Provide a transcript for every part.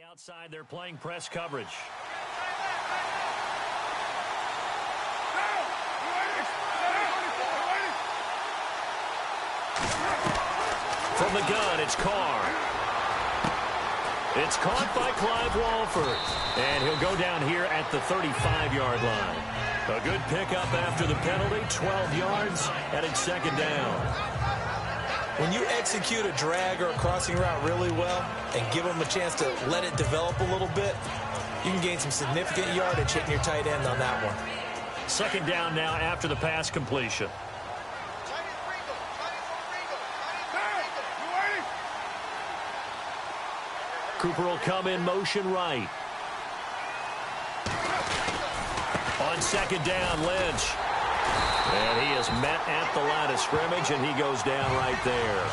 outside, they're playing press coverage. From the gun, it's Carr. It's caught by Clive Walford. And he'll go down here at the 35-yard line. A good pickup after the penalty, 12 yards, and it's second down. When you execute a drag or a crossing route really well and give them a chance to let it develop a little bit, you can gain some significant yardage hitting your tight end on that one. Second down now after the pass completion. Cooper will come in motion right. On second down, Lynch. And he is met at the line of scrimmage, and he goes down right there.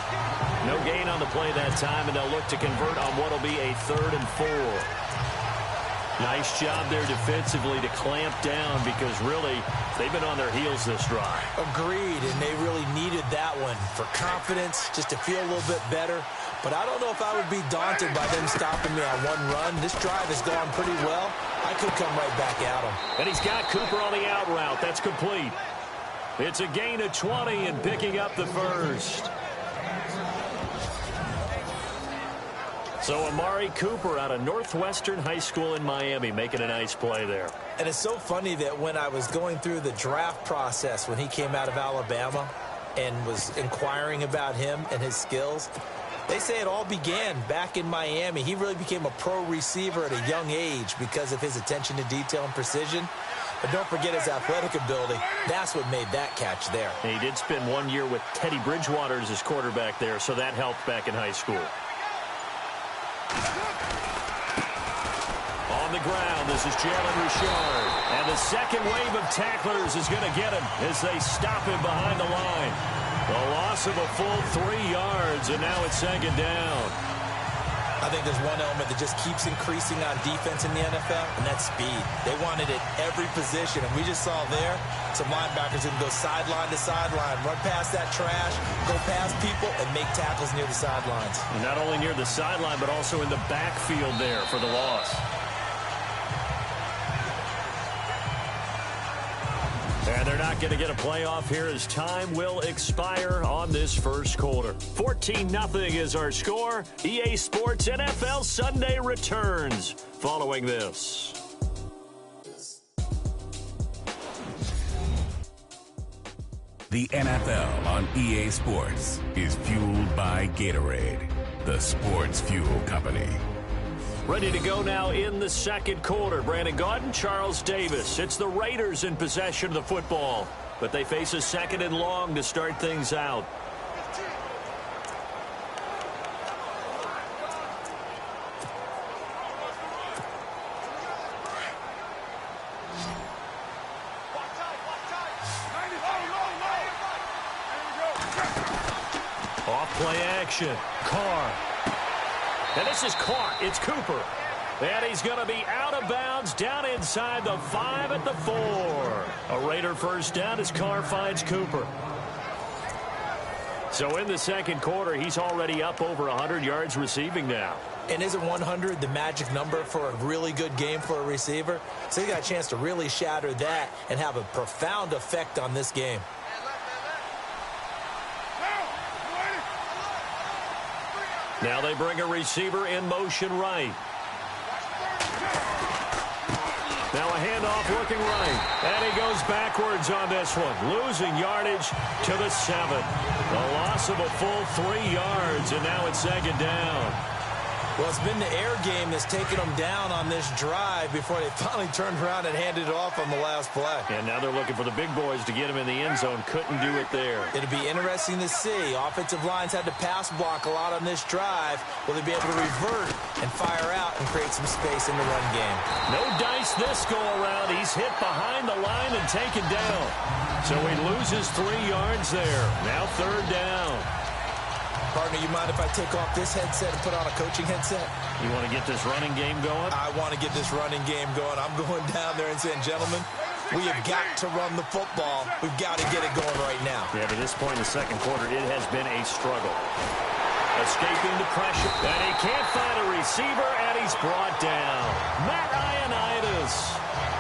No gain on the play that time, and they'll look to convert on what will be a 3rd and 4. Nice job there defensively to clamp down because really they've been on their heels this drive. Agreed, and they really needed that one for confidence, just to feel a little bit better. But I don't know if I would be daunted by them stopping me on one run. This drive has gone pretty well. I could come right back at him. And he's got Cooper on the out route. That's complete. It's a gain of 20 and picking up the first. So Amari Cooper out of Northwestern High School in Miami making a nice play there. And it's so funny that when I was going through the draft process when he came out of Alabama and was inquiring about him and his skills, they say it all began back in Miami. He really became a pro receiver at a young age because of his attention to detail and precision. But don't forget his athletic ability. That's what made that catch there. And he did spend 1 year with Teddy Bridgewater as his quarterback there, so that helped back in high school. On the ground, this is Jalen Richard. And the second wave of tacklers is going to get him as they stop him behind the line. The loss of a full 3 yards, and now it's second down. I think there's one element that just keeps increasing on defense in the NFL, and that's speed. They want it at every position, and we just saw there some linebackers who can go sideline to sideline, run past that trash, go past people, and make tackles near the sidelines. And not only near the sideline, but also in the backfield there for the loss. And they're not going to get a playoff here as time will expire on this first quarter. 14-0 is our score. EA Sports NFL Sunday returns following this. The NFL on EA Sports is fueled by Gatorade, the sports fuel company. Ready to go now in the second quarter. Brandon Gaudin, Charles Davis. It's the Raiders in possession of the football, but they face a second and long to start things out. Off play action. Carr. And this is caught. It's Cooper. And he's going to be out of bounds down inside the 5 at the 4. A Raider first down as Carr finds Cooper. So in the second quarter, he's already up over 100 yards receiving now. And isn't 100 the magic number for a really good game for a receiver? So he got a chance to really shatter that and have a profound effect on this game. Now they bring a receiver in motion right. Now a handoff looking right. And he goes backwards on this one. Losing yardage to the 7. A loss of a full 3 yards, and now it's second down. Well, it's been the air game that's taken them down on this drive before they finally turned around and handed it off on the last play. And now they're looking for the big boys to get him in the end zone. Couldn't do it there. It'll be interesting to see. Offensive lines had to pass block a lot on this drive. Will they be able to revert and fire out and create some space in the run game? No dice this go around. He's hit behind the line and taken down. So he loses 3 yards there. Now third down. Partner, you mind if I take off this headset and put on a coaching headset? You want to get this running game going? I want to get this running game going. I'm going down there and saying, gentlemen, we have got to run the football. We've got to get it going right now. Yeah, to this point in the second quarter, it has been a struggle. Escaping the pressure. And he can't find a receiver, and he's brought down. Matt Ioannidis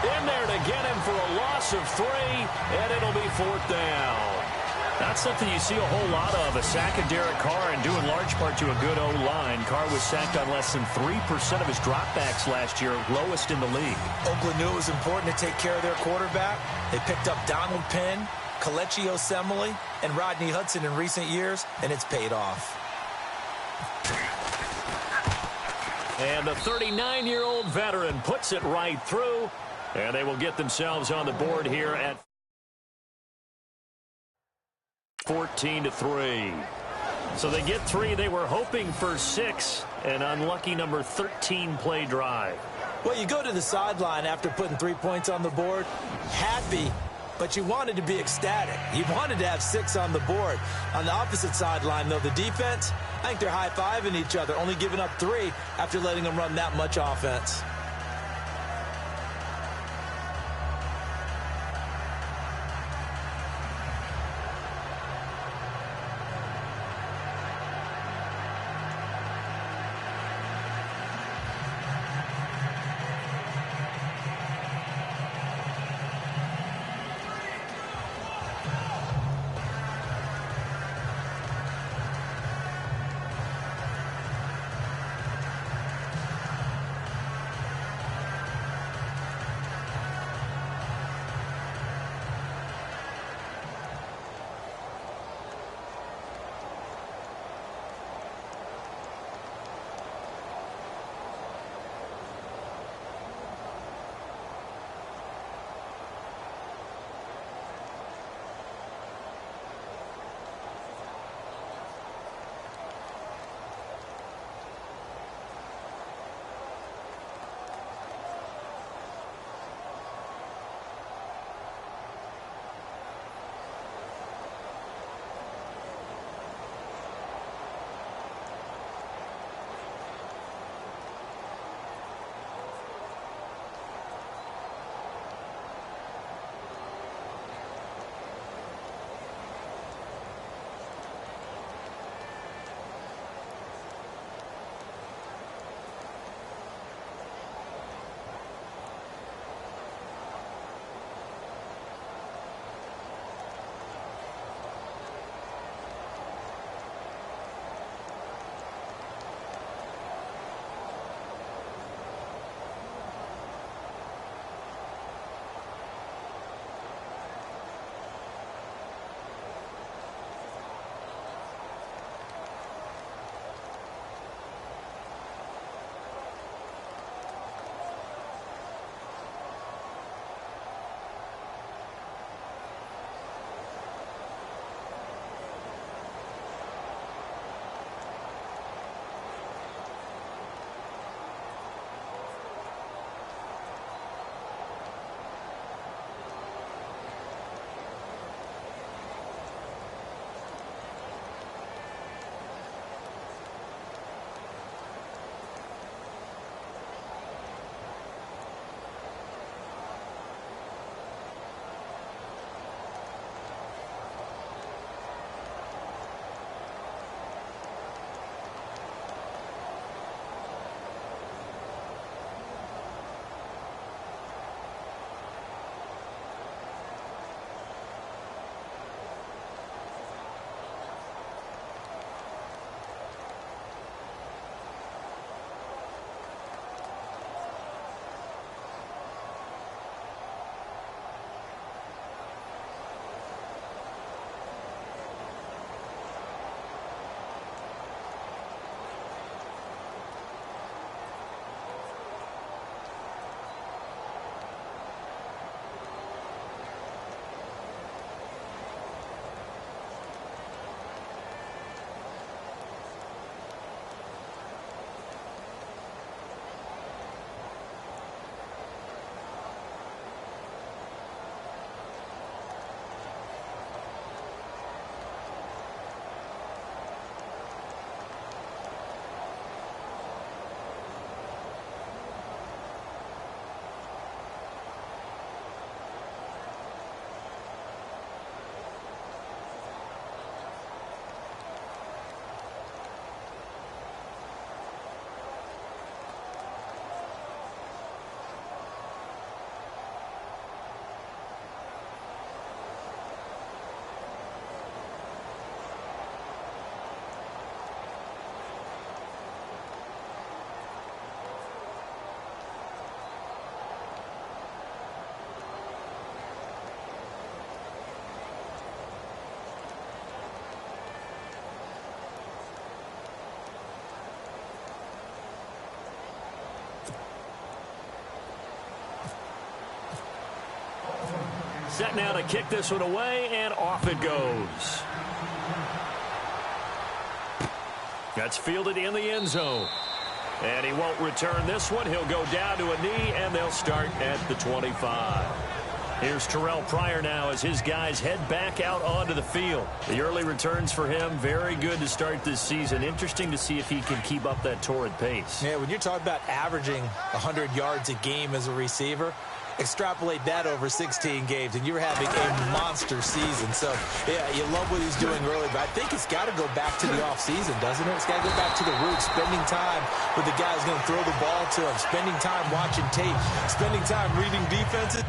in there to get him for a loss of 3, and it'll be 4th down. That's something you see a whole lot of, a sack of Derek Carr, and due in large part to a good O-line. Carr was sacked on less than 3% of his dropbacks last year, lowest in the league. Oakland knew it was important to take care of their quarterback. They picked up Donald Penn, Kelechi Osemele, and Rodney Hudson in recent years, and it's paid off. And the 39-year-old veteran puts it right through, and they will get themselves on the board here at 14-3. So they get 3. They were hoping for 6. An unlucky number 13 play drive. Well, you go to the sideline after putting 3 points on the board, happy, but you wanted to be ecstatic. You wanted to have 6 on the board. On the opposite sideline, though, the defense, I think they're high-fiving each other, only giving up 3 after letting them run that much offense. Set now to kick this one away, and off it goes. That's fielded in the end zone. And he won't return this one. He'll go down to a knee, and they'll start at the 25. Here's Terrell Pryor now as his guys head back out onto the field. The early returns for him, very good to start this season. Interesting to see if he can keep up that torrid pace. Yeah, when you're talking about averaging 100 yards a game as a receiver, extrapolate that over 16 games, and you're having a monster season. So, yeah, you love what he's doing early, but I think it's got to go back to the offseason, doesn't it? It's got to go back to the roots, spending time with the guy who's going to throw the ball to him, spending time watching tape, spending time reading defenses.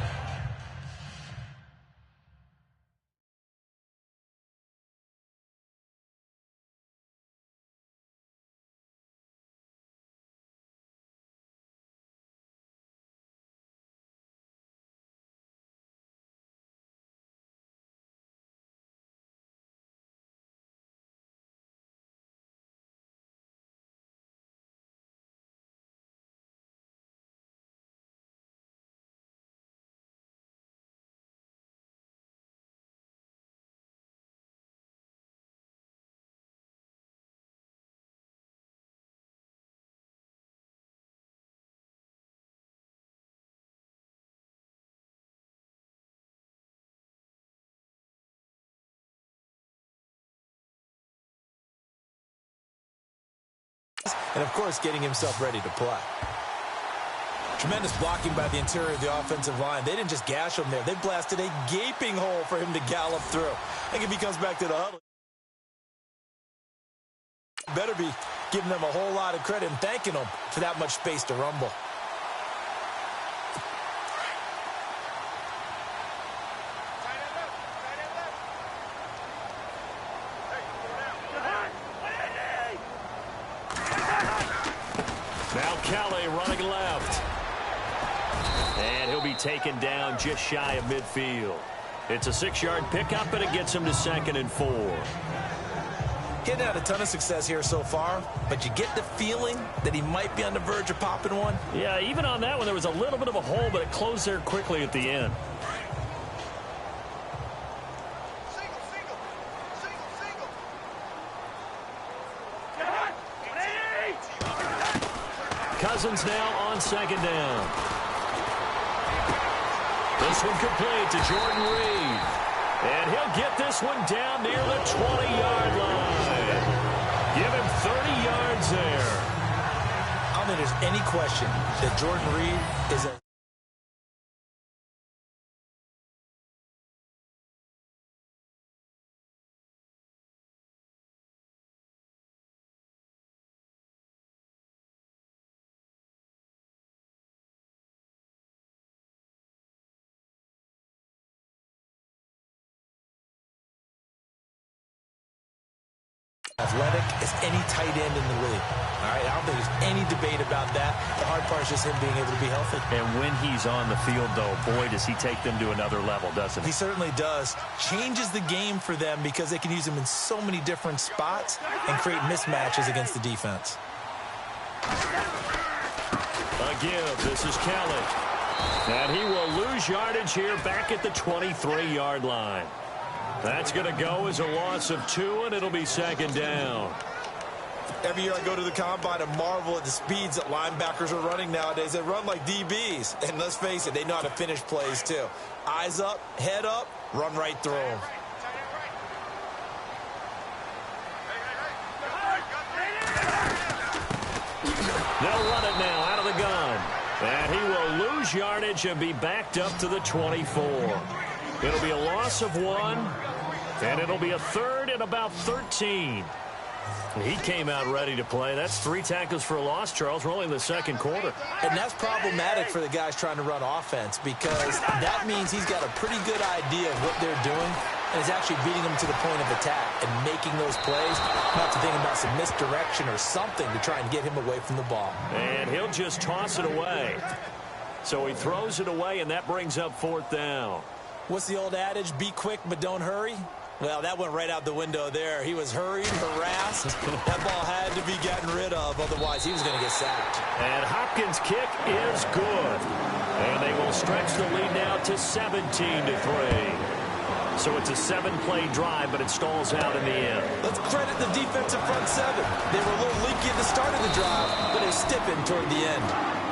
And, of course, getting himself ready to play. Tremendous blocking by the interior of the offensive line. They didn't just gash him there. They blasted a gaping hole for him to gallop through. I think if he comes back to the huddle, better be giving them a whole lot of credit and thanking them for that much space to rumble. Now Kelly running left. And he'll be taken down just shy of midfield. It's a 6-yard pickup, and it gets him to 2nd and 4. Getting had a ton of success here so far, but you get the feeling that he might be on the verge of popping one. Yeah, even on that one, there was a little bit of a hole, but it closed there quickly at the end. Cousins now on 2nd down. This one complete to Jordan Reed. And he'll get this one down near the 20-yard line. Give him 30 yards there. I don't think there's any question that Jordan Reed is a athletic as any tight end in the league. All right, I don't think there's any debate about that. The hard part is just him being able to be healthy. And when he's on the field, though, boy, does he take them to another level, doesn't he? He certainly does. Changes the game for them because they can use him in so many different spots and create mismatches against the defense. A give. This is Kelly. And he will lose yardage here back at the 23-yard line. That's going to go as a loss of 2, and it'll be 2nd down. Every year I go to the combine and marvel at the speeds that linebackers are running nowadays. They run like DBs. And let's face it, they know how to finish plays too. Eyes up, head up, run right through them. They'll run it now out of the gun. And he will lose yardage and be backed up to the 24. It'll be a loss of 1, and it'll be a 3rd and about 13. He came out ready to play. That's 3 tackles for a loss, Charles. We're only in the 2nd quarter. And that's problematic for the guys trying to run offense because that means he's got a pretty good idea of what they're doing and is actually beating them to the point of attack and making those plays, not to think about some misdirection or something to try and get him away from the ball. And he'll just toss it away. So he throws it away, and that brings up 4th down. What's the old adage? Be quick, but don't hurry. Well, that went right out the window there. He was hurried, harassed. That ball had to be gotten rid of, otherwise he was going to get sacked. And Hopkins' kick is good. And they will stretch the lead now to 17-3. So it's a 7-play drive, but it stalls out in the end. Let's credit the defensive front seven. They were a little leaky at the start of the drive, but they stiffened toward the end.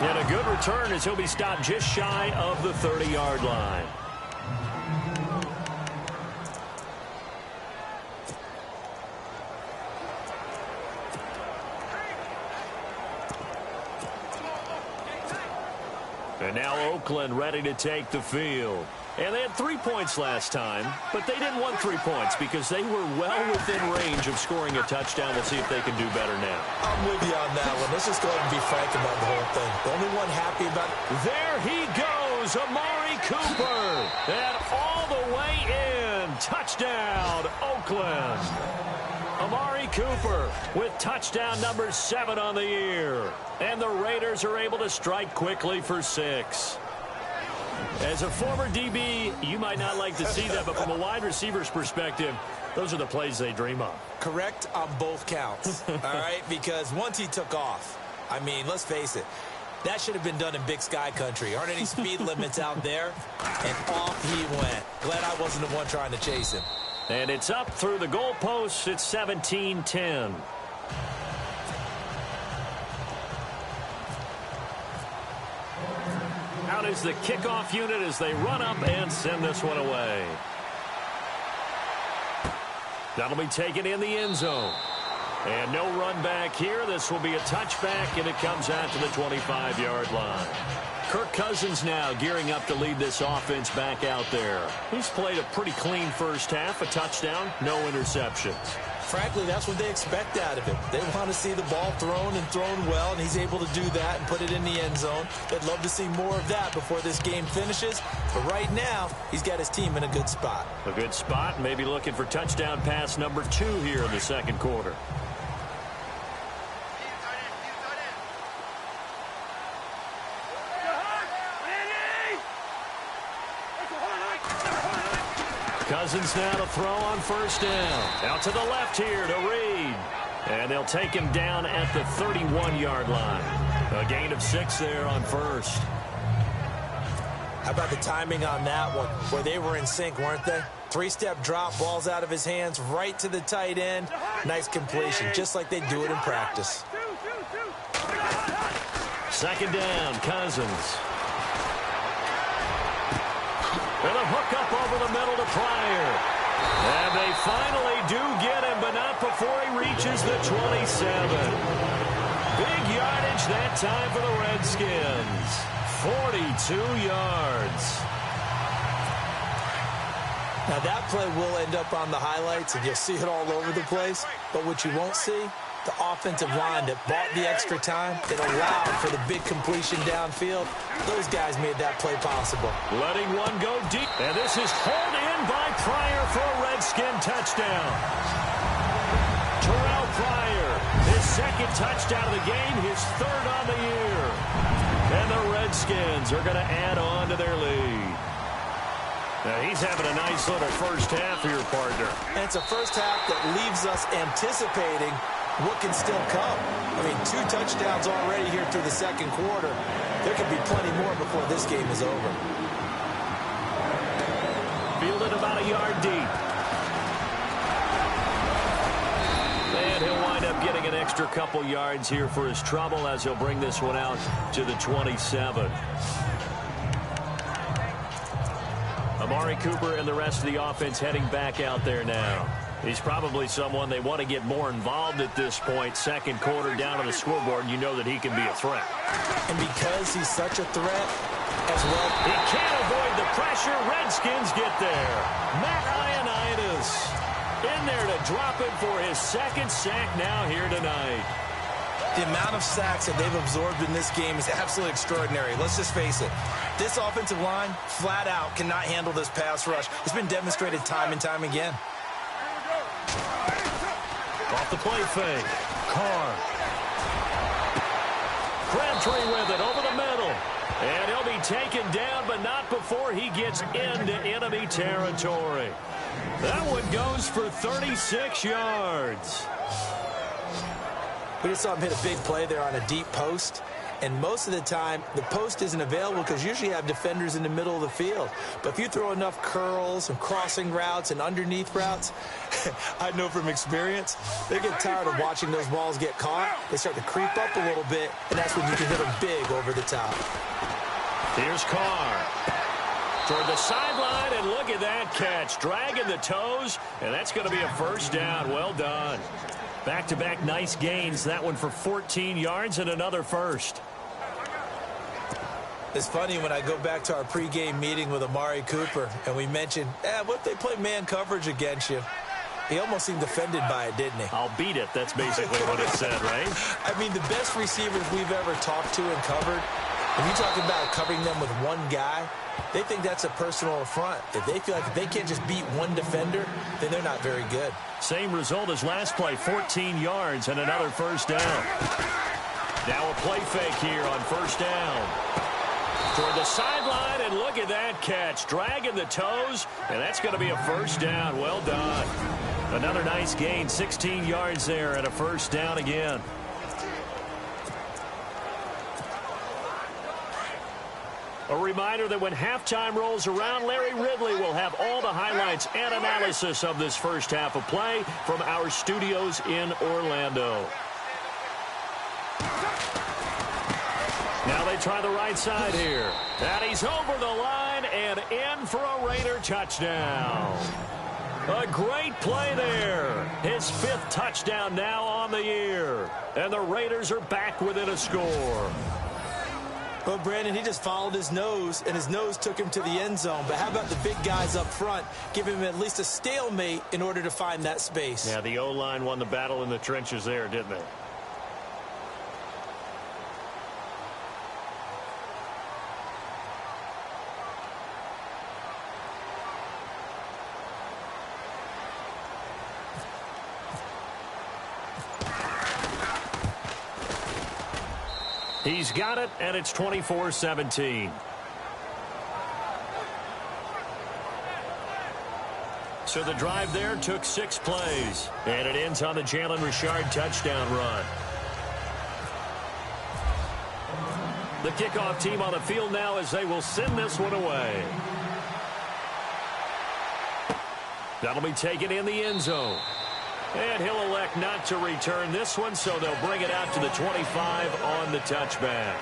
And a good return as he'll be stopped just shy of the 30-yard line. And now Oakland ready to take the field. And they had 3 points last time, but they didn't want 3 points because they were well within range of scoring a touchdown. We'll see if they can do better now. I'm with you on that one. Let's just go ahead and be frank about the whole thing. The only one happy about it. There he goes, Amari Cooper. And all the way in. Touchdown, Oakland. Amari Cooper with touchdown number 7 on the year. And the Raiders are able to strike quickly for 6. As a former DB, you might not like to see that, but from a wide receiver's perspective, those are the plays they dream of. Correct on both counts, all right? Because once he took off, I mean, let's face it, that should have been done in Big Sky Country. Aren't any speed limits out there? And off he went. Glad I wasn't the one trying to chase him. And it's up through the goalposts. It's 17-10. Out is the kickoff unit as they run up and send this one away. That'll be taken in the end zone. And no run back here. This will be a touchback, and it comes out to the 25-yard line. Kirk Cousins now gearing up to lead this offense back out there. He's played a pretty clean first half, a touchdown, no interceptions. Frankly, that's what they expect out of him. They want to see the ball thrown and thrown well, and he's able to do that and put it in the end zone. They'd love to see more of that before this game finishes. But right now, he's got his team in a good spot. A good spot, maybe looking for touchdown pass number 2 here in the second quarter. Cousins now to throw on first down. Out to the left here to Reed. And they'll take him down at the 31-yard line. A gain of 6 there on first. How about the timing on that one, where they were in sync, weren't they? 3-step drop, balls out of his hands, right to the tight end. Nice completion, just like they do it in practice. Second down, Cousins. And a hook up over the middle to Pryor. And they finally do get him, but not before he reaches the 27. Big yardage that time for the Redskins. 42 yards. Now that play will end up on the highlights, and you'll see it all over the place. But what you won't see, the offensive line that bought the extra time, that allowed for the big completion downfield. Those guys made that play possible. Letting one go deep. And this is hauled in by Pryor for a Redskin touchdown. Terrell Pryor, his second touchdown of the game, his 3rd on the year. And the Redskins are going to add on to their lead. Now, he's having a nice little first half here, partner. And it's a first half that leaves us anticipating what can still come. I mean, 2 touchdowns already here through the second quarter. There could be plenty more before this game is over. Fielded about a yard deep. And he'll wind up getting an extra couple yards here for his trouble as he'll bring this one out to the 27. Amari Cooper and the rest of the offense heading back out there now. He's probably someone they want to get more involved at this point. Second quarter down on the scoreboard, and you know that he can be a threat. And because he's such a threat as well, he can't avoid the pressure. Redskins get there. Matt Ioannidis in there to drop it for his 2nd sack now here tonight. The amount of sacks that they've absorbed in this game is absolutely extraordinary. Let's just face it. This offensive line, flat out, cannot handle this pass rush. It's been demonstrated time and time again. Off the play fake. Carr. Crabtree with it over the middle. And he'll be taken down, but not before he gets into enemy territory. That one goes for 36 yards. We just saw him hit a big play there on a deep post. And most of the time, the post isn't available because usually you have defenders in the middle of the field. But if you throw enough curls and crossing routes and underneath routes, I know from experience, they get tired of watching those balls get caught. They start to creep up a little bit, and that's when you can hit them big over the top. Here's Carr. Toward the sideline, and look at that catch. Dragging the toes, and that's going to be a first down. Well done. Back-to-back nice gains. That one for 14 yards and another first. It's funny when I go back to our pregame meeting with Amari Cooper, and we mentioned, what if they play man coverage against you? He almost seemed offended by it, didn't he? I'll beat it. That's basically what it said, right? I mean, the best receivers we've ever talked to and covered, when you talk about covering them with one guy, they think that's a personal affront. If they feel like if they can't just beat one defender, then they're not very good. Same result as last play, 14 yards and another first down. Now a play fake here on first down. Toward the sideline, and look at that catch. Dragging the toes, and that's going to be a first down. Well done. Another nice gain, 16 yards there, and a first down again. A reminder that when halftime rolls around, Larry Ridley will have all the highlights and analysis of this first half of play from our studios in Orlando. Now they try the right side here. And he's over the line and in for a Raider touchdown. A great play there. His 5th touchdown now on the year. And the Raiders are back within a score. Well, Brandon, he just followed his nose, and his nose took him to the end zone. But how about the big guys up front? Give him at least a stalemate in order to find that space. Yeah, the O-line won the battle in the trenches there, didn't they? He's got it, and it's 24-17. So the drive there took 6 plays, and it ends on the Jalen Richard touchdown run. The kickoff team on the field now as they will send this one away. That'll be taken in the end zone. And he'll elect not to return this one, so they'll bring it out to the 25 on the touchback.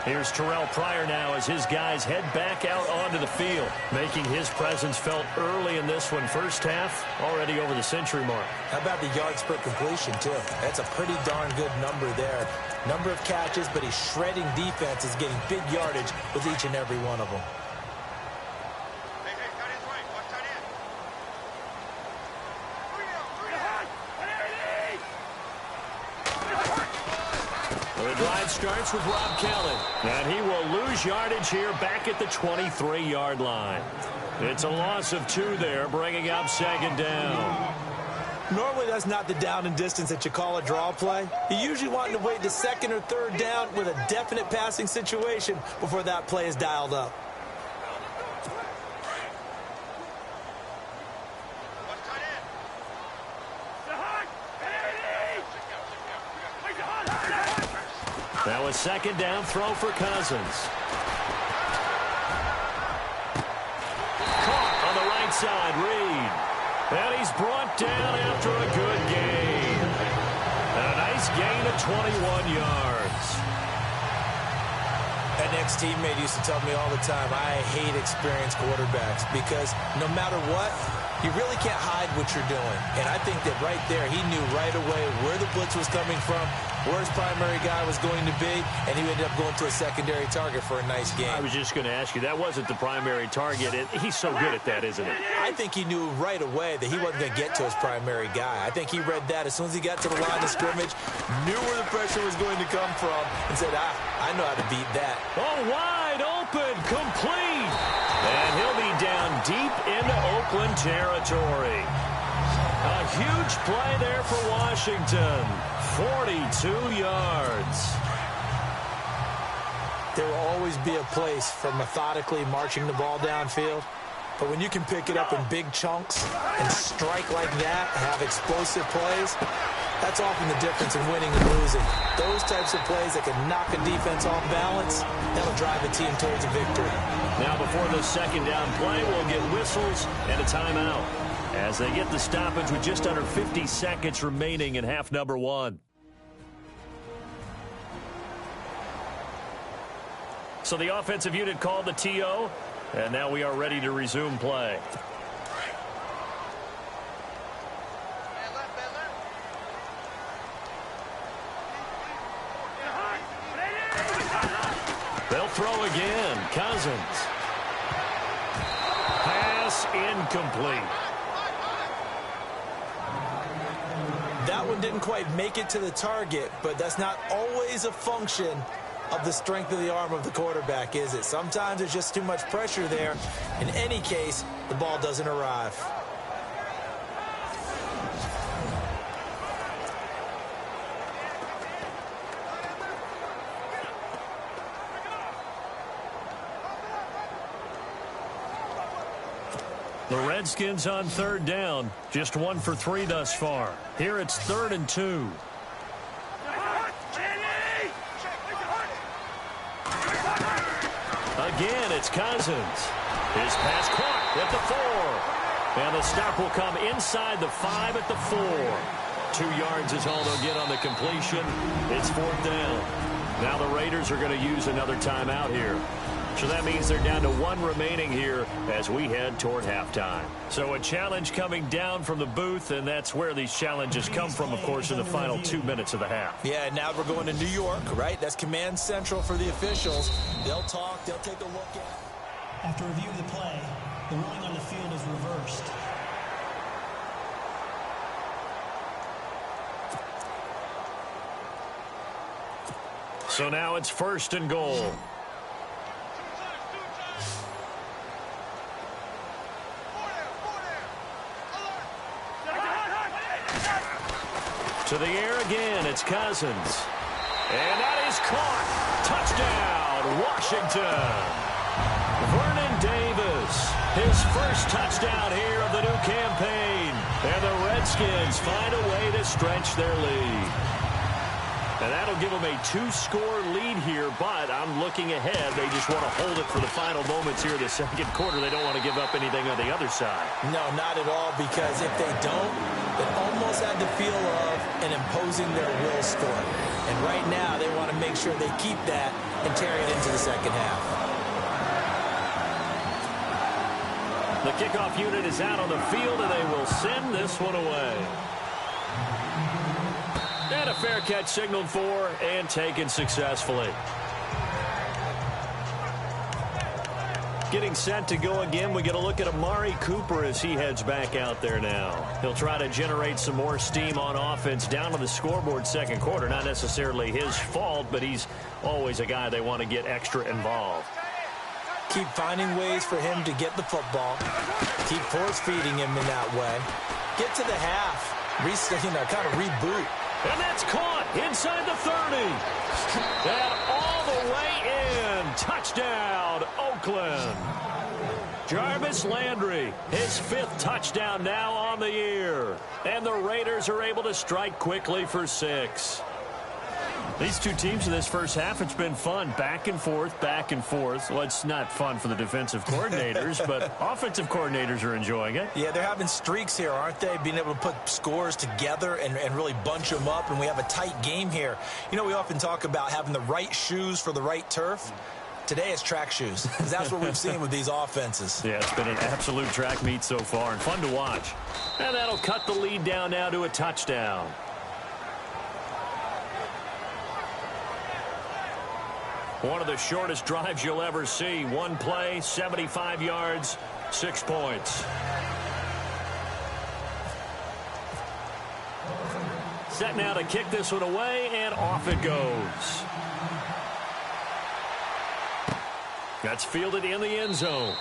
Here's Terrell Pryor now as his guys head back out onto the field, making his presence felt early in this one. First half, already over the century mark. How about the yards per completion, too? That's a pretty darn good number there. Number of catches, but he's shredding defenses, getting big yardage with each and every one of them. The drive starts with Rob Kelly, and he will lose yardage here back at the 23-yard line. It's a loss of 2 there, bringing up second down. Normally, that's not the down and distance that you call a draw play. You usually want to wait the 2nd or 3rd down with a definite passing situation before that play is dialed up. Now a second down throw for Cousins. Caught on the right side, Reed. And he's brought down after a good gain. And a nice gain of 21 yards. An ex-teammate used to tell me all the time, I hate experienced quarterbacks because no matter what, you really can't hide what you're doing. And I think that right there, he knew right away where the blitz was coming from, where his primary guy was going to be, and he ended up going to a secondary target for a nice game. I was just going to ask you, that wasn't the primary target. He's so good at that, isn't it? I think he knew right away that he wasn't going to get to his primary guy. I think he read that as soon as he got to the line of scrimmage, knew where the pressure was going to come from, and said, I know how to beat that. Oh, wide open, complete. And he'll be down deep into Oakland territory. A huge play there for Washington. 42 yards. There will always be a place for methodically marching the ball downfield, But when you can pick it up in big chunks and strike like that, have explosive plays, that's often the difference in winning and losing. Those types of plays that can knock a defense off balance, that'll drive a team towards a victory. Now before the second down play, we'll get whistles and a timeout as they get the stoppage with just under 50 seconds remaining in half number 1. So the offensive unit called the TO, and now we are ready to resume play. They'll throw again. Cousins. Pass incomplete. That one didn't quite make it to the target, but that's not always a function of the strength of the arm of the quarterback, is it? Sometimes there's just too much pressure there. In any case, the ball doesn't arrive. The Redskins on third down. Just 1 for 3 thus far. Here it's 3rd and 2. Again, it's Cousins. His pass caught at the 4. And the stop will come inside the 5 at the 4. 2 yards is all they'll get on the completion. It's 4th down. Now the Raiders are going to use another timeout here. So that means they're down to 1 remaining here as we head toward halftime. So a challenge coming down from the booth, and that's where these challenges come from, of course, in the final 2 minutes of the half. Yeah, now we're going to New York, right? That's command central for the officials. They'll talk, they'll take a look at. After review of the play, the ruling on the field is reversed. So now it's 1st and goal. To the air again, it's Cousins. And that is caught. Touchdown, Washington. Vernon Davis, his first touchdown here of the new campaign. And the Redskins find a way to stretch their lead. And that'll give them a 2-score lead here, but I'm looking ahead. They just want to hold it for the final moments here in the second quarter. They don't want to give up anything on the other side. No, not at all, because if they don't, it almost had the feel of an imposing their will score. And right now, they want to make sure they keep that and carry it into the second half. The kickoff unit is out on the field, and they will send this one away. And a fair catch signaled for and taken successfully. Getting set to go again, we get a look at Amari Cooper as he heads back out there now. He'll try to generate some more steam on offense down to the scoreboard second quarter. Not necessarily his fault, but he's always a guy they want to get extra involved. Keep finding ways for him to get the football. Keep force-feeding him in that way. Get to the half. Kind of reboot. And that's caught inside the 30. And all the way in. Touchdown, Oakland. Jarvis Landry, his 5th touchdown now on the year. And the Raiders are able to strike quickly for 6. These two teams in this first half, it's been fun. Back and forth, back and forth. Well, it's not fun for the defensive coordinators, but offensive coordinators are enjoying it. Yeah, they're having streaks here, aren't they? Being able to put scores together and really bunch them up, and we have a tight game here. You know, we often talk about having the right shoes for the right turf. Today it's track shoes, because that's what we've seen with these offenses. Yeah, it's been an absolute track meet so far, and fun to watch. And that'll cut the lead down now to a touchdown. One of the shortest drives you'll ever see. One play, 75 yards, 6 points. Set now to kick this one away, and off it goes. That's fielded in the end zone.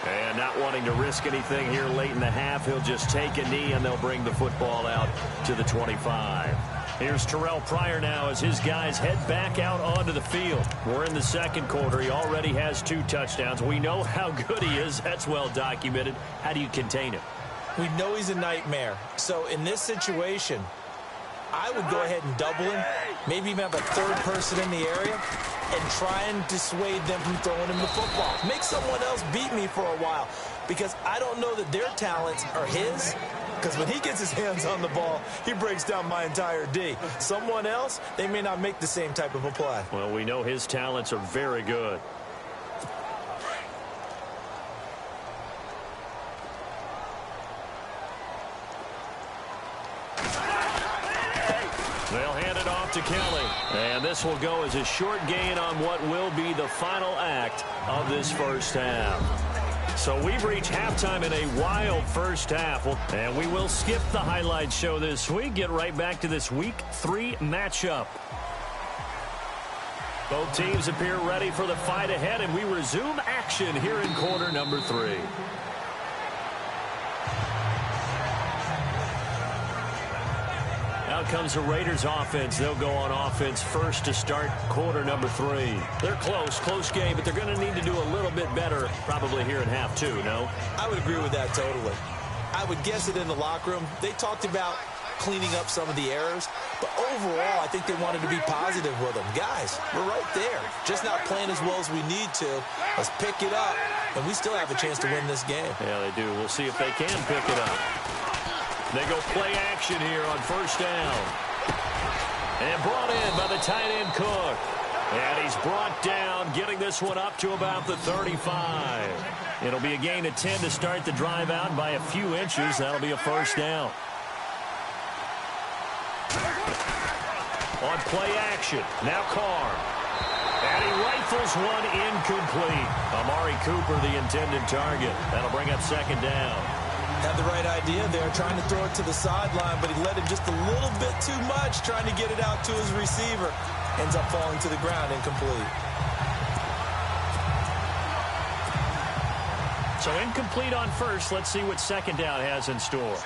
And not wanting to risk anything here late in the half, he'll just take a knee, and they'll bring the football out to the 25. Here's Terrell Pryor now as his guys head back out onto the field. We're in the second quarter. He already has 2 touchdowns. We know how good he is. That's well documented. How do you contain him? We know he's a nightmare. So in this situation, I would go ahead and double him, maybe even have a third person in the area, and try and dissuade them from throwing him the football. Make someone else beat me for a while, because I don't know that their talents are his, because when he gets his hands on the ball, he breaks down my entire D. Someone else, they may not make the same type of a play. Well, we know his talents are very good. They'll hand it off to Kelly. And this will go as a short gain on what will be the final act of this first half. So we've reached halftime in a wild first half. And we will skip the highlight show this week. Get right back to this Week 3 matchup. Both teams appear ready for the fight ahead, and we resume action here in quarter number 3. Out comes the Raiders offense. They'll go on offense first to start quarter number 3. They're close game, but they're going to need to do a little bit better probably here in half 2, no? I would agree with that totally. I would guess it in the locker room. They talked about cleaning up some of the errors, but overall, I think they wanted to be positive with them. Guys, we're right there. Just not playing as well as we need to. Let's pick it up, and we still have a chance to win this game. Yeah, they do. We'll see if they can pick it up. They go play action here on first down. And brought in by the tight end Cook. And he's brought down, getting this one up to about the 35. It'll be a gain of 10 to start the drive out by a few inches. That'll be a first down. On play action, now Carr. And he rifles one incomplete. Amari Cooper, the intended target. That'll bring up second down. Had the right idea there, trying to throw it to the sideline, but he let it just a little bit too much, trying to get it out to his receiver. Ends up falling to the ground, incomplete. So incomplete on first. Let's see what second down has in store.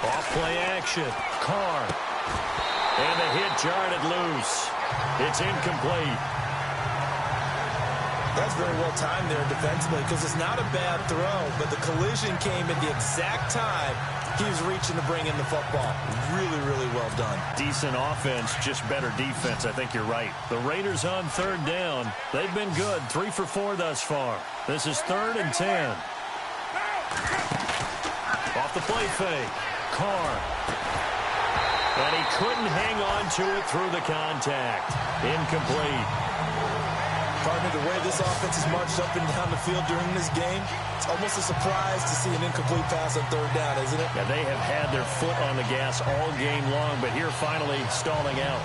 Off play action. Carr. And the hit jarred it loose. It's incomplete. That's very well timed there defensively, because it's not a bad throw, but the collision came at the exact time he was reaching to bring in the football. Really, really well done. Decent offense, just better defense. I think you're right. The Raiders on third down. They've been good. 3 for 4 thus far. This is 3rd and 10. Off the play fake. Carr. And he couldn't hang on to it through the contact. Incomplete. Partner, the way this offense has marched up and down the field during this game, it's almost a surprise to see an incomplete pass on third down, isn't it? Yeah, they have had their foot on the gas all game long, but here finally stalling out.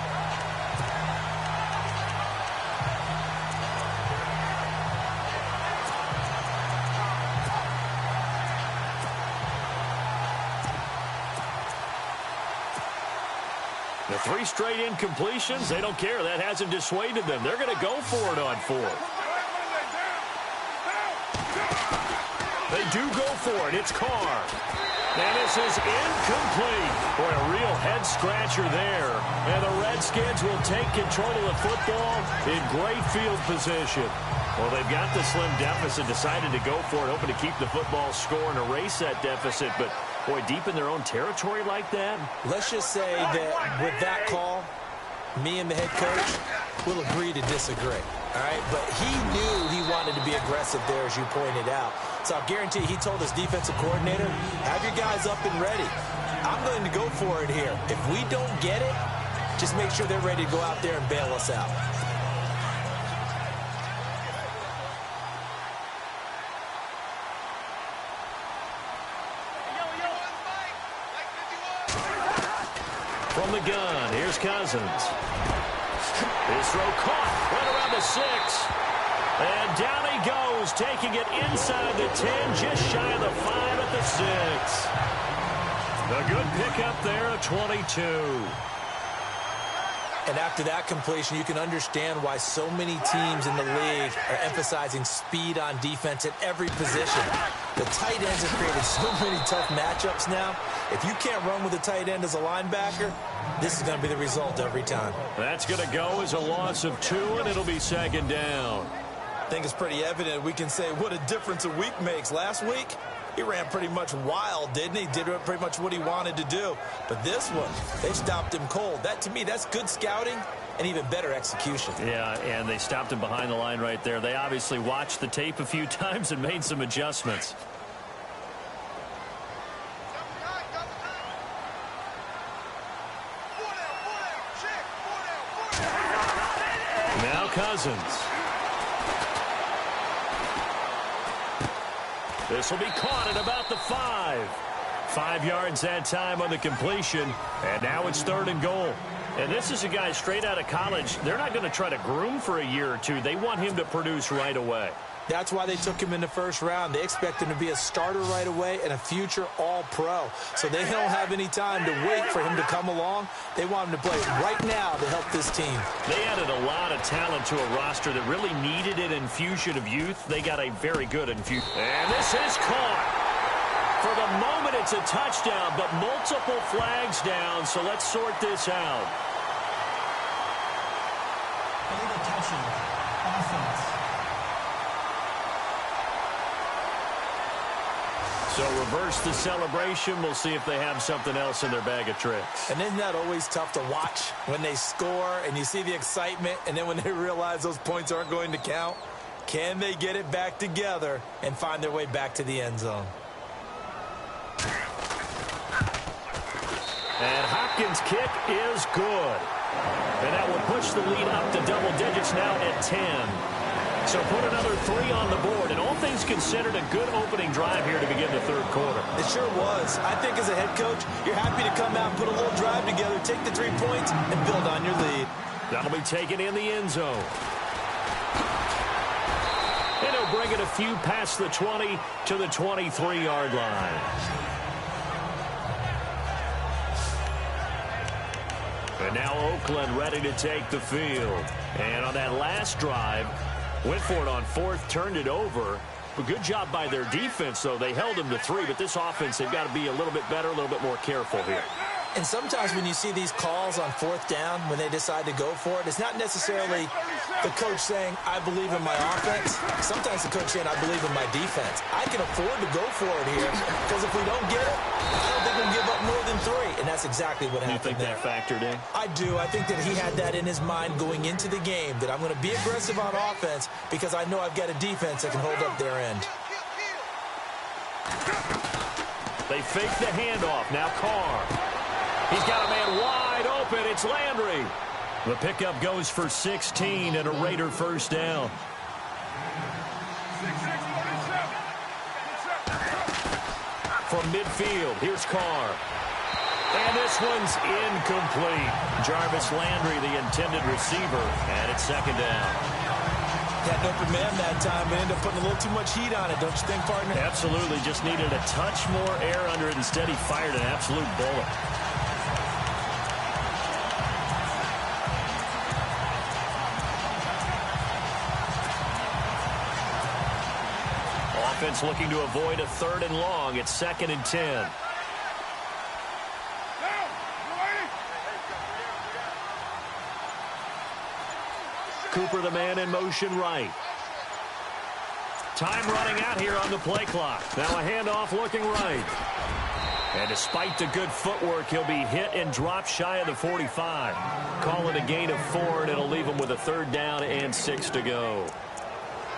The 3 straight incompletions, they don't care. That hasn't dissuaded them. They're going to go for it on 4th. They do go for it. It's Carr. And this is incomplete. Boy, a real head-scratcher there. And the Redskins will take control of the football in great field position. Well, they've got the slim deficit, decided to go for it, hoping to keep the football score and erase that deficit. But, boy, deep in their own territory like that. Let's just say that with that call, me and the head coach will agree to disagree. All right, but he knew he wanted to be aggressive there, as you pointed out. So I guarantee he told his defensive coordinator, have your guys up and ready. I'm going to go for it here. If we don't get it, just make sure they're ready to go out there and bail us out. From the gun, here's Cousins. His throw caught right around the 6. And down he goes, taking it inside the 10, just shy of the 5 at the 6. A good pickup there, a 22. And after that completion, you can understand why so many teams in the league are emphasizing speed on defense at every position. The tight ends have created so many tough matchups now. If you can't run with a tight end as a linebacker, this is going to be the result every time. That's going to go as a loss of 2, and it'll be second down. I think it's pretty evident we can say what a difference a week makes. Last week, he ran pretty much wild, didn't he? Did pretty much what he wanted to do. But this one, they stopped him cold. That, to me, that's good scouting and even better execution. Yeah, and they stopped him behind the line right there. They obviously watched the tape a few times and made some adjustments. Now Cousins. This will be caught at about the 5. 5 yards that time on the completion, and now it's 3rd and goal. And this is a guy straight out of college. They're not going to try to groom for a year or two. They want him to produce right away. That's why they took him in the first round. They expect him to be a starter right away and a future all-pro. So they don't have any time to wait for him to come along. They want him to play right now to help this team. They added a lot of talent to a roster that really needed an infusion of youth. They got a very good infusion. And this is caught. For the moment, it's a touchdown, but multiple flags down, so let's sort this out. Illegal touching. Offense. So reverse the celebration. We'll see if they have something else in their bag of tricks. And isn't that always tough to watch when they score and you see the excitement, and then when they realize those points aren't going to count? Can they get it back together and find their way back to the end zone? And Hopkins' kick is good. And that will push the lead up to double digits now at 10. So put another 3 on the board. And all things considered, a good opening drive here to begin the 3rd quarter. It sure was. I think as a head coach, you're happy to come out and put a little drive together, take the 3 points, and build on your lead. That'll be taken in the end zone. And he'll bring it a few past the 20 to the 23-yard line. And now Oakland ready to take the field. And on that last drive, went for it on 4th, turned it over. A good job by their defense, though. They held them to 3, but this offense, they've got to be a little bit better, a little bit more careful here. And sometimes when you see these calls on 4th down, when they decide to go for it, it's not necessarily the coach saying, I believe in my offense. Sometimes the coach saying, I believe in my defense. I can afford to go for it here, because if we don't get it, I don't think we'll give up more than 3. And that's exactly what happened. You think that factored in? I do. I think that he had that in his mind going into the game, that I'm going to be aggressive on offense because I know I've got a defense that can hold up their end. They fake the handoff. Now Carr. He's got a man wide open. It's Landry. The pickup goes for 16 and a Raider first down. From midfield, here's Carr. And this one's incomplete. Jarvis Landry, the intended receiver, and it's 2nd down. Had an open man that time, but ended up putting a little too much heat on it, don't you think, partner? Absolutely. Just needed a touch more air under it. Instead, he fired an absolute bullet. Offense looking to avoid a 3rd and long. It's 2nd and 10. Cooper, the man, in motion right. Time running out here on the play clock. Now a handoff looking right. And despite the good footwork, he'll be hit and dropped shy of the 45. Call it a gain of 4, and it'll leave him with a 3rd down and 6 to go.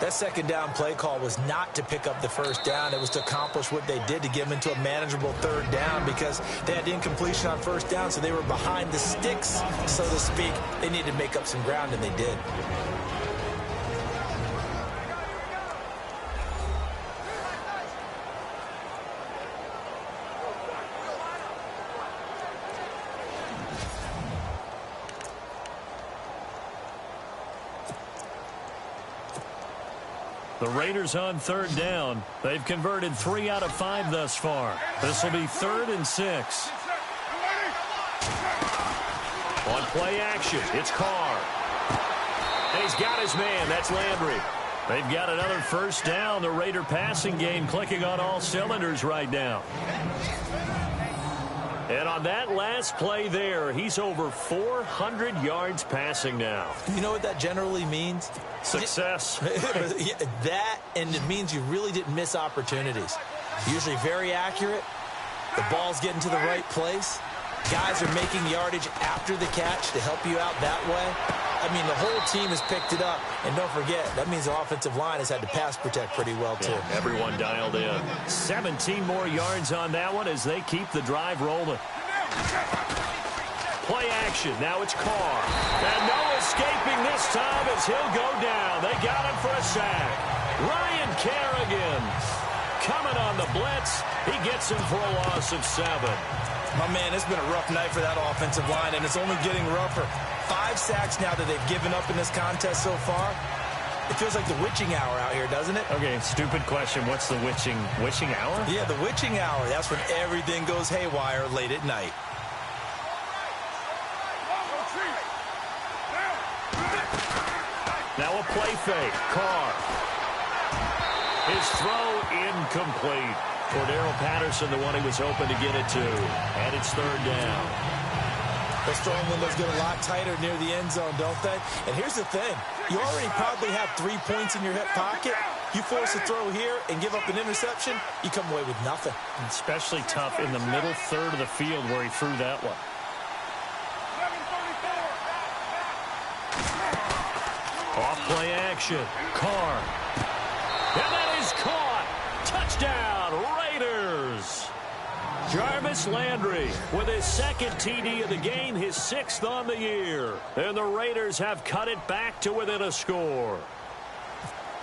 That 2nd down play call was not to pick up the 1st down. It was to accomplish what they did, to get them into a manageable 3rd down, because they had incompletion on 1st down, so they were behind the sticks, so to speak. They needed to make up some ground, and they did. The Raiders on 3rd down. They've converted 3 out of 5 thus far. This will be 3rd and 6. On play action, it's Carr. And he's got his man. That's Landry. They've got another first down. The Raider passing game clicking on all cylinders right now. And on that last play there, he's over 400 yards passing now. You know what that generally means? Success. That, and it means you really didn't miss opportunities. Usually very accurate. The ball's getting to the right place. Guys are making yardage after the catch to help you out that way. I mean, the whole team has picked it up. And don't forget, that means the offensive line has had to pass protect pretty well, too. Yeah, everyone dialed in. 17 more yards on that one as they keep the drive rolling. Play action. Now it's Carr. And no escaping this time as he'll go down. They got him for a sack. Ryan Kerrigan coming on the blitz. He gets him for a loss of 7. My man, it's been a rough night for that offensive line, and it's only getting rougher. 5 sacks now that they've given up in this contest so far. It feels like the witching hour out here, doesn't it? Okay, stupid question. What's the witching hour? Yeah, the witching hour. That's when everything goes haywire late at night. Now a play fake. Carr. His throw incomplete. Cordero Patterson, the one he was hoping to get it to. And it's 3rd down. Those throwing windows get a lot tighter near the end zone, don't they? And here's the thing. You already probably have 3 points in your hip pocket. You force a throw here and give up an interception, you come away with nothing. Especially tough in the middle third of the field where he threw that one. Off play action. Carr. And that is caught. Touchdown, Raiders. Jarvis Landry with his 2nd TD of the game, his 6th on the year. And the Raiders have cut it back to within a score.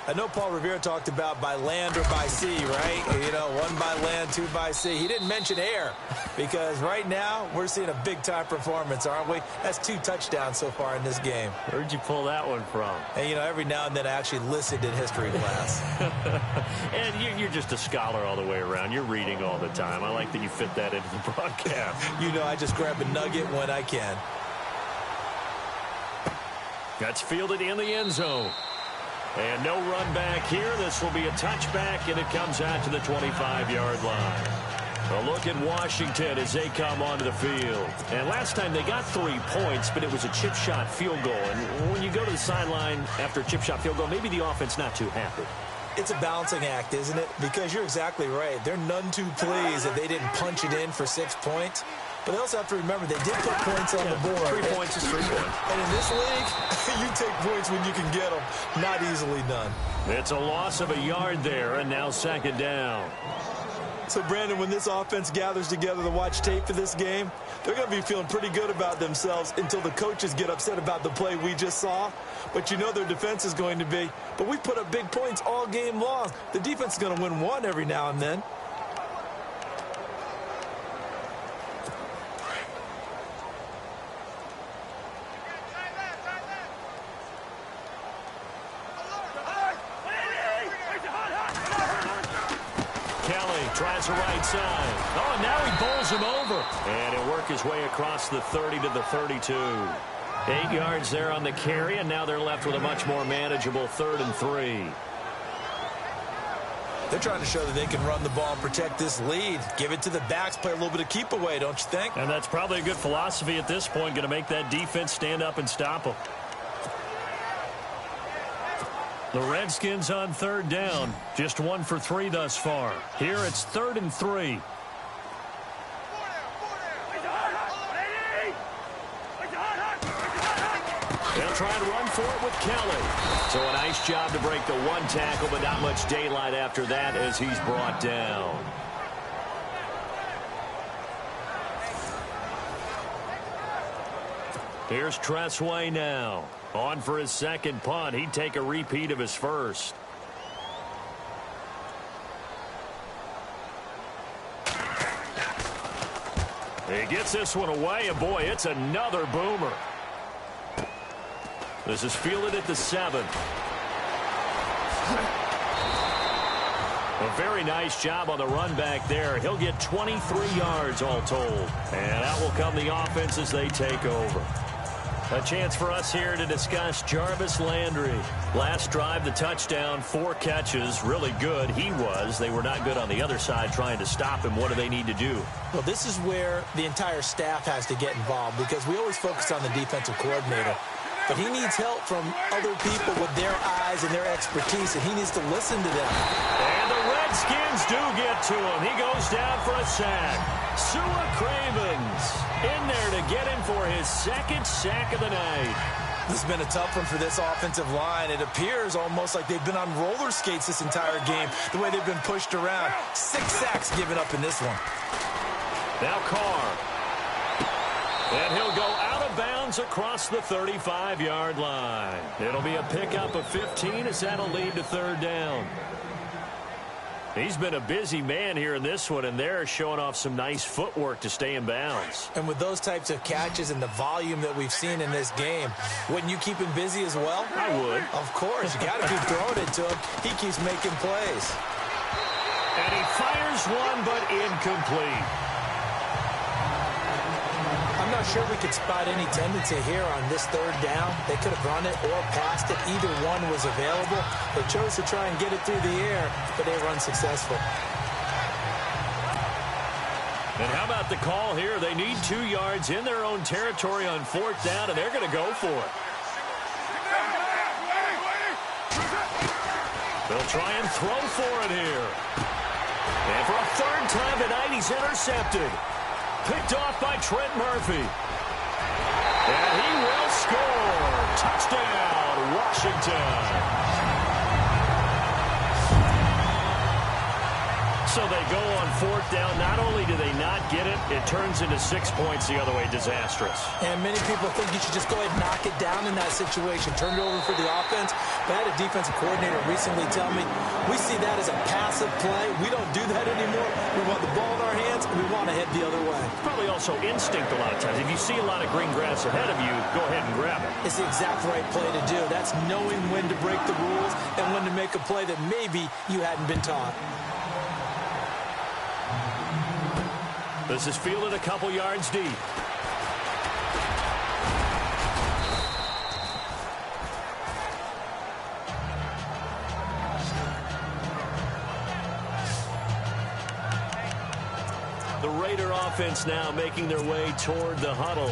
I know Paul Revere talked about by land or by sea, right? You know, 1 by land, 2 by sea. He didn't mention air because right now we're seeing a big-time performance, aren't we? That's 2 touchdowns so far in this game. Where'd you pull that one from? And, you know, every now and then I actually listened in history class. And you're just a scholar all the way around. You're reading all the time. I like that you fit that into the broadcast. You know, I just grab a nugget when I can. That's fielded in the end zone. And no run back here. This will be a touchback, and it comes out to the 25-yard line. A look at Washington as they come onto the field. And last time they got 3 points, but it was a chip shot field goal. And when you go to the sideline after a chip shot field goal, maybe the offense not too happy. It's a balancing act, isn't it? Because you're exactly right. They're none too pleased that they didn't punch it in for 6 points. But they also have to remember they did put points on the board. 3 points is 3 points. And in this league, you take points when you can get them. Not easily done. It's a loss of a yard there, and now 2nd down. So, Brandon, when this offense gathers together to watch tape for this game, they're going to be feeling pretty good about themselves until the coaches get upset about the play we just saw. But you know their defense is going to be. But we put up big points all game long. The defense is going to win one every now and then. Tries the right side. Oh, and now he bowls him over. And he'll work his way across the 30 to the 32. 8 yards there on the carry, and now they're left with a much more manageable 3rd and 3. They're trying to show that they can run the ball and protect this lead. Give it to the backs, play a little bit of keep away, don't you think? And that's probably a good philosophy at this point, going to make that defense stand up and stop them. The Redskins on 3rd down. Just 1 for 3 thus far. Here it's 3rd and 3. They'll try and run for it with Kelly. So a nice job to break the 1 tackle, but not much daylight after that as he's brought down. Here's Tressway now. On for his 2nd punt. He'd take a repeat of his 1st. He gets this one away, and boy, it's another boomer. This is fielded at the 7. A very nice job on the run back there. He'll get 23 yards all told. And out will come the offense as they take over. A chance for us here to discuss Jarvis Landry. Last drive, the touchdown, 4 catches, really good. He was. They were not good on the other side trying to stop him. What do they need to do? Well, this is where the entire staff has to get involved because we always focus on the defensive coordinator. But he needs help from other people with their eyes and their expertise, and he needs to listen to them. And the Redskins do get to him. He goes down for a sack. Sua Cravens in there to get him for his 2nd sack of the night. This has been a tough one for this offensive line. It appears almost like they've been on roller skates this entire game, the way they've been pushed around. 6 sacks given up in this one. Now Carr. And he'll go out of bounds across the 35-yard line. It'll be a pickup of 15 as that'll lead to 3rd down. He's been a busy man here in this one, and they're showing off some nice footwork to stay in bounds. And with those types of catches and the volume that we've seen in this game, wouldn't you keep him busy as well? I would. Of course. You got to keep throwing it to him. He keeps making plays. And he fires one, but incomplete. I'm not sure we could spot any tendency here on this 3rd down. They could have run it or passed it. Either one was available. They chose to try and get it through the air, but they were unsuccessful. And how about the call here? They need 2 yards in their own territory on 4th down, and they're going to go for it. They'll try and throw for it here. And for a 3rd time tonight, he's intercepted. Picked off by Trent Murphy. And he will score. Touchdown, Washington. So they go on 4th down. Not only do they not get it, it turns into 6 points the other way. Disastrous. And many people think you should just go ahead and knock it down in that situation. Turn it over for the offense. But I had a defensive coordinator recently tell me, we see that as a passive play. We don't do that anymore. We want the ball in our hands, and we want to head the other way. Probably also instinct a lot of times. If you see a lot of green grass ahead of you, go ahead and grab it. It's the exact right play to do. That's knowing when to break the rules and when to make a play that maybe you hadn't been taught. This is fielded a couple yards deep. The Raider offense now making their way toward the huddle.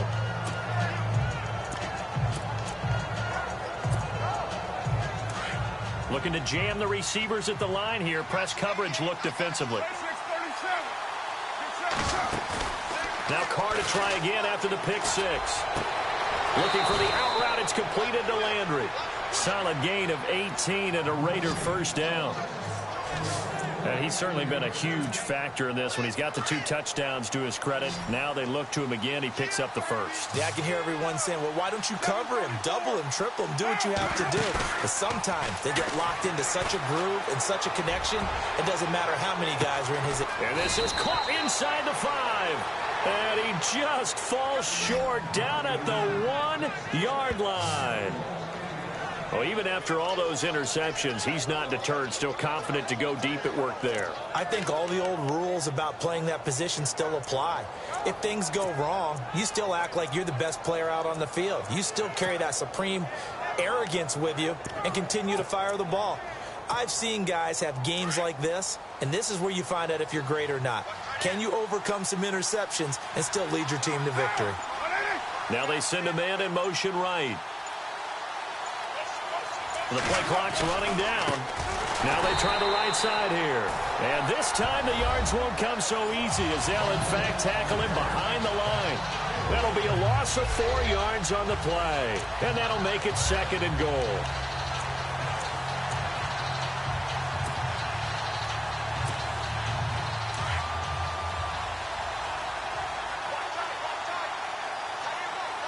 Looking to jam the receivers at the line here. Press coverage look defensively. Now Carr to try again after the pick 6. Looking for the out route. It's completed to Landry. Solid gain of 18 and a Raider 1st down. And he's certainly been a huge factor in this when he's got the 2 touchdowns to his credit. Now they look to him again. He picks up the 1st. Yeah, I can hear everyone saying, well, why don't you cover him, double him, triple him, do what you have to do. But sometimes they get locked into such a groove and such a connection, it doesn't matter how many guys are in his... And this is caught inside the 5. And he just falls short down at the 1-yard line. Well, even after all those interceptions, he's not deterred, still confident to go deep at work there. I think all the old rules about playing that position still apply. If things go wrong, you still act like you're the best player out on the field. You still carry that supreme arrogance with you and continue to fire the ball. I've seen guys have games like this, and this is where you find out if you're great or not. Can you overcome some interceptions and still lead your team to victory? Now they send a man in motion right. The play clock's running down. Now they try the right side here. And this time the yards won't come so easy as they'll in fact tackle him behind the line. That'll be a loss of 4 yards on the play. And that'll make it 2nd and goal.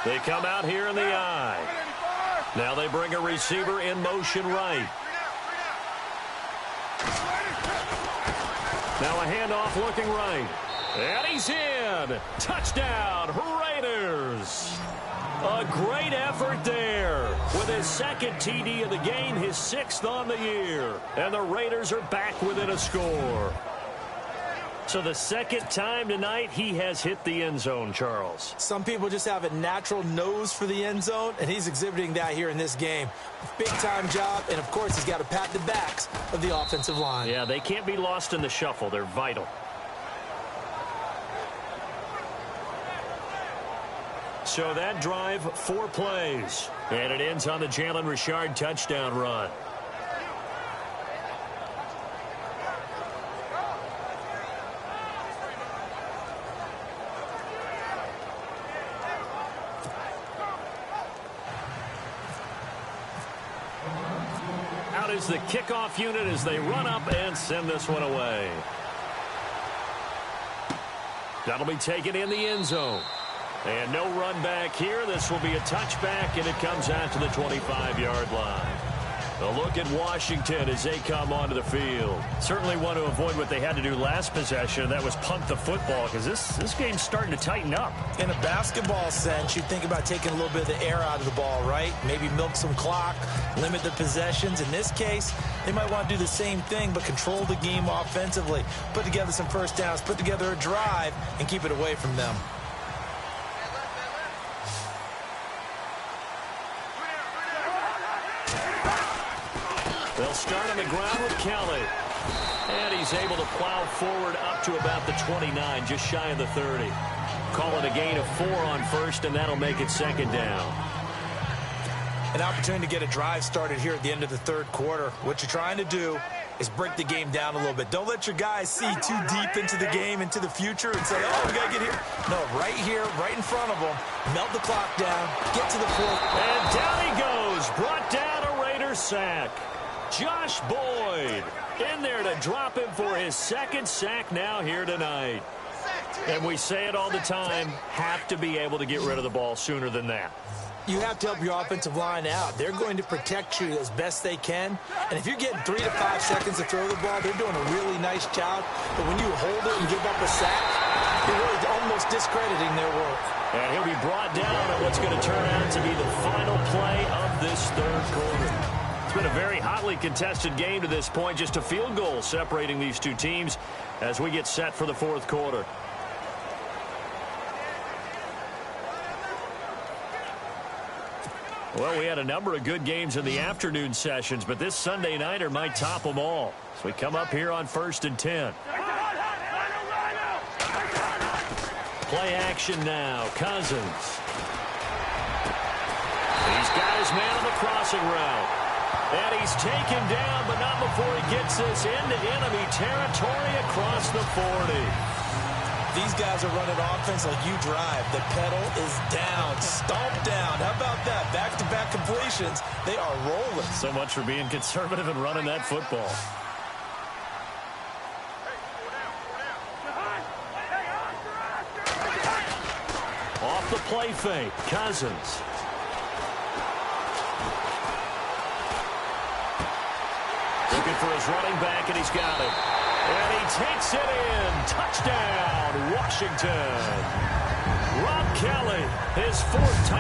They come out here in the eye. Now they bring a receiver in motion right. Now a handoff looking right. And he's in. Touchdown, Raiders. A great effort there. With his 2nd TD of the game, his 6th on the year. And the Raiders are back within a score. So the second time tonight he has hit the end zone, Charles. Some people just have a natural nose for the end zone, and he's exhibiting that here in this game. Big-time job, and, of course, he's got to pat the backs of the offensive line. Yeah, they can't be lost in the shuffle. They're vital. So that drive, 4 plays. And it ends on the Jalen Richard touchdown run. Out is the kickoff unit as they run up and send this one away. That'll be taken in the end zone. And no run back here. This will be a touchback, and it comes out to the 25-yard line. A look at Washington as they come onto the field. Certainly want to avoid what they had to do last possession. That was punt the football, because this game's starting to tighten up. In a basketball sense, you think about taking a little bit of the air out of the ball, right? Maybe milk some clock, limit the possessions. In this case, they might want to do the same thing, but control the game offensively. Put together some first downs, put together a drive, and keep it away from them. They'll start on the ground with Kelly. And he's able to plow forward up to about the 29, just shy of the 30. Calling a gain of 4 on first, and that'll make it second down. An opportunity to get a drive started here at the end of the third quarter. What you're trying to do is break the game down a little bit. Don't let your guys see too deep into the game, into the future, and say, oh, we got to get here. No, right here, right in front of them. Melt the clock down, get to the fourth. And down he goes. Brought down a Raider sack. Josh Boyd in there to drop him for his second sack now here tonight. And we say it all the time, have to be able to get rid of the ball sooner than that. You have to help your offensive line out. They're going to protect you as best they can. And if you're getting 3 to 5 seconds to throw the ball, they're doing a really nice job. But when you hold it and give up a sack, you're really almost discrediting their work. And he'll be brought down on what's going to turn out to be the final play of this third quarter. It's been a very hotly contested game to this point. Just a field goal separating these two teams as we get set for the fourth quarter. Well, we had a number of good games in the afternoon sessions, but this Sunday nighter might top them all. So we come up here on 1st and 10. Play action now. Cousins. He's got his man on the crossing route. And he's taken down, but not before he gets this into enemy territory across the 40. These guys are running offense like you drive. The pedal is down, stomped down. How about that? Back-to-back completions. They are rolling. So much for being conservative and running that football. Off the play fake, Cousins. Looking for his running back, and he's got it. And he takes it in. Touchdown, Washington. Rob Kelly, his 4th